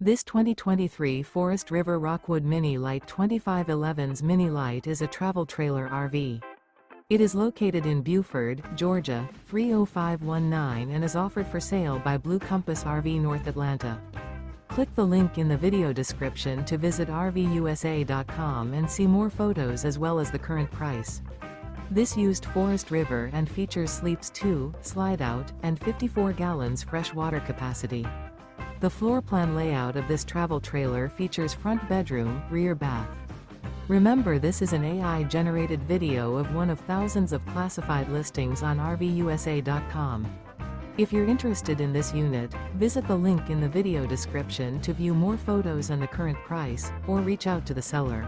This 2023 Forest River Rockwood Mini Lite 2511's Mini Lite is a travel trailer RV. It is located in Buford, Georgia, 30519 and is offered for sale by Blue Compass RV North Atlanta. Click the link in the video description to visit RVUSA.com and see more photos as well as the current price. This used Forest River and features sleeps 2, Slideout, and 54 gallons fresh water capacity. The floor plan layout of this travel trailer features front bedroom, rear bath. Remember, this is an AI-generated video of one of thousands of classified listings on RVUSA.com. If you're interested in this unit, visit the link in the video description to view more photos and the current price, or reach out to the seller.